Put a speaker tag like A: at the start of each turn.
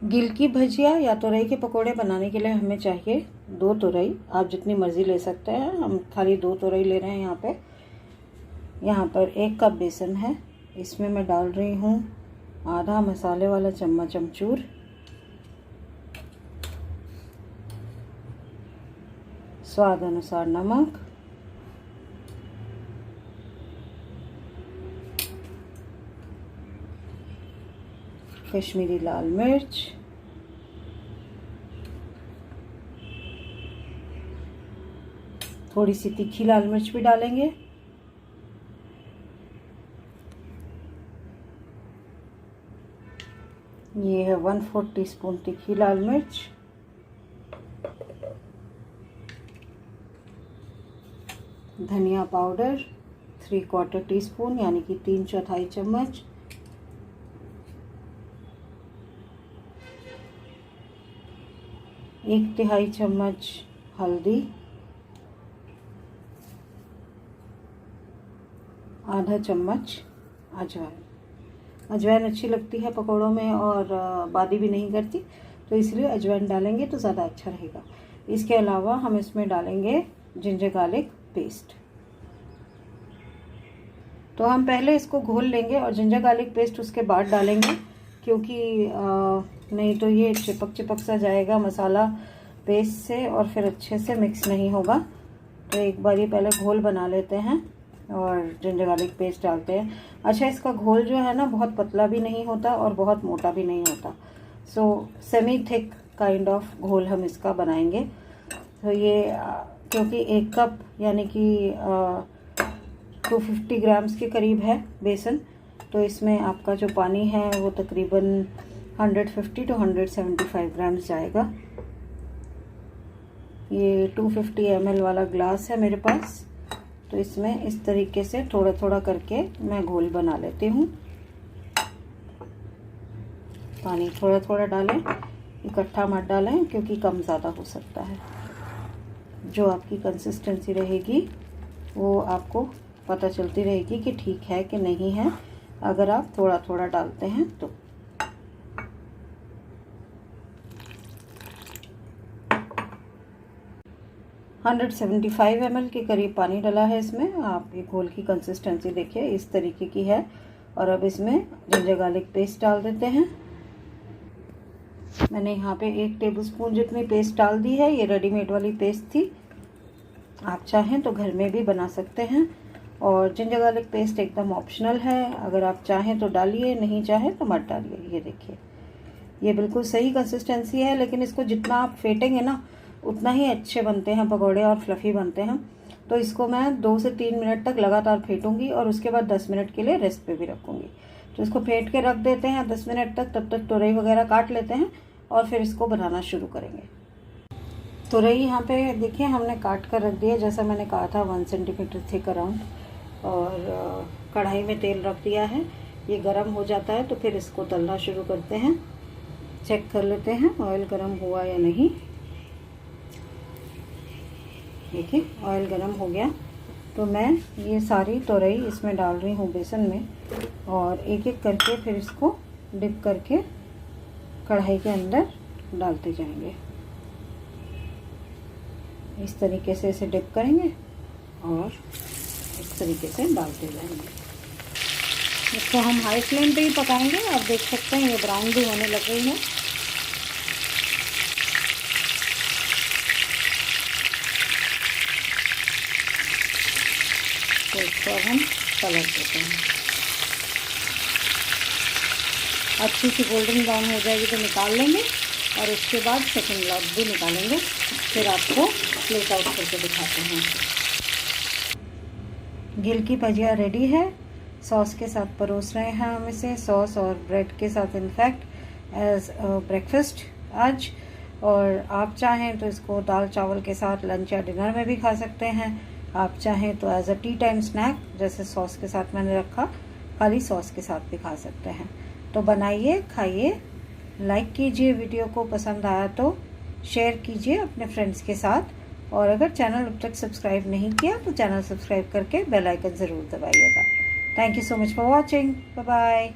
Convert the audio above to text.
A: गिल की भजिया या तोरई के पकोड़े बनाने के लिए हमें चाहिए 2 तोरई। आप जितनी मर्ज़ी ले सकते हैं, हम खाली 2 तोरई ले रहे हैं। यहाँ पर 1 कप बेसन है। इसमें मैं डाल रही हूँ आधा मसाले वाला चम्मच अमचूर, स्वाद अनुसार नमक, कश्मीरी लाल मिर्च, थोड़ी सी तीखी लाल मिर्च भी डालेंगे, ये है 1/4 टीस्पून तीखी लाल मिर्च, धनिया पाउडर 3/4 टीस्पून यानी कि 3/4 चम्मच, एक तिहाई चम्मच हल्दी, आधा चम्मच अजवाइन। अजवाइन अच्छी लगती है पकौड़ों में और बादी भी नहीं करती, तो इसलिए अजवाइन डालेंगे तो ज़्यादा अच्छा रहेगा। इसके अलावा हम इसमें डालेंगे जिंजर गार्लिक पेस्ट। तो हम पहले इसको घोल लेंगे और जिंजर गार्लिक पेस्ट उसके बाद डालेंगे, क्योंकि नहीं तो ये चिपक सा जाएगा मसाला पेस्ट से और फिर अच्छे से मिक्स नहीं होगा। तो एक बार ये पहले घोल बना लेते हैं और जिंजर गार्लिक पेस्ट डालते हैं। अच्छा, इसका घोल जो है ना बहुत पतला भी नहीं होता और बहुत मोटा भी नहीं होता, सो सेमी थिक काइंड ऑफ घोल हम इसका बनाएंगे। तो ये क्योंकि 1 कप यानी कि 250 ग्राम्स के करीब है बेसन, तो इसमें आपका जो पानी है वो तकरीबन 150 to 175 ग्राम्स जाएगा। ये 250 ml वाला ग्लास है मेरे पास, तो इसमें इस तरीके से थोड़ा थोड़ा करके मैं घोल बना लेती हूँ। पानी थोड़ा थोड़ा डालें, इकट्ठा मत डालें क्योंकि कम ज़्यादा हो सकता है। जो आपकी कंसिस्टेंसी रहेगी वो आपको पता चलती रहेगी कि ठीक है कि नहीं है, अगर आप थोड़ा थोड़ा डालते हैं तो। हंड्रेड 175 ml के करीब पानी डाला है इसमें। आप ये घोल की कंसिस्टेंसी देखिए, इस तरीके की है। और अब इसमें जिंजर गार्लिक पेस्ट डाल देते हैं। मैंने यहाँ पे 1 टेबलस्पून जितनी पेस्ट डाल दी है। ये रेडीमेड वाली पेस्ट थी, आप चाहें तो घर में भी बना सकते हैं। और जिंजर गार्लिक पेस्ट एकदम ऑप्शनल है, अगर आप चाहें तो डालिए, नहीं चाहें तो मत डालिए। ये देखिए, ये बिल्कुल सही कंसिस्टेंसी है, लेकिन इसको जितना आप फेंटेंगे ना उतना ही अच्छे बनते हैं पकौड़े और फ्लफ़ी बनते हैं। तो इसको मैं 2 से 3 मिनट तक लगातार फेंटूंगी और उसके बाद 10 मिनट के लिए रेस्ट पे भी रखूंगी। तो इसको फेंट के रख देते हैं 10 मिनट तक, तब तक तोरई वगैरह काट लेते हैं और फिर इसको बनाना शुरू करेंगे। तोरई यहाँ पे देखिए हमने काट कर रख दिया, जैसा मैंने कहा था 1 सेंटीमीटर थिक अराउंड। और कढ़ाई में तेल रख दिया है, ये गरम हो जाता है तो फिर इसको तलना शुरू करते हैं। चेक कर लेते हैं ऑयल गरम हुआ या नहीं। देखिए ऑयल गरम हो गया, तो मैं ये सारी तोरई इसमें डाल रही हूँ बेसन में, और एक एक करके फिर इसको डिप करके कढ़ाई के अंदर डालते जाएंगे। इस तरीके से इसे डिप करेंगे और इस तरीके से डालते जाएंगे। इसको हम हाई फ्लेम पे ही पकाएंगे। आप देख सकते हैं ये ब्राउन भी होने लग गई है। तो इसको अब हम पलट देते हैं। अच्छी सी गोल्डन ब्राउन हो जाएगी तो निकाल लेंगे, और उसके बाद सेकंड लॉट भी निकालेंगे, फिर आपको प्लेट आउट करके दिखाते हैं। गिल की भजिया रेडी है। सॉस के साथ परोस रहे हैं हम इसे, सॉस और ब्रेड के साथ, इनफैक्ट एज ब्रेकफास्ट आज। और आप चाहें तो इसको दाल चावल के साथ लंच या डिनर में भी खा सकते हैं। आप चाहें तो as a tea time snack, जैसे सॉस के साथ मैंने रखा, खाली सॉस के साथ भी खा सकते हैं। तो बनाइए, खाइए, लाइक कीजिए, वीडियो को पसंद आया तो शेयर कीजिए अपने फ्रेंड्स के साथ, और अगर चैनल अब तक सब्सक्राइब नहीं किया तो चैनल सब्सक्राइब करके बेल आइकन ज़रूर दबाइएगा। Thank you so much for watching. Bye bye.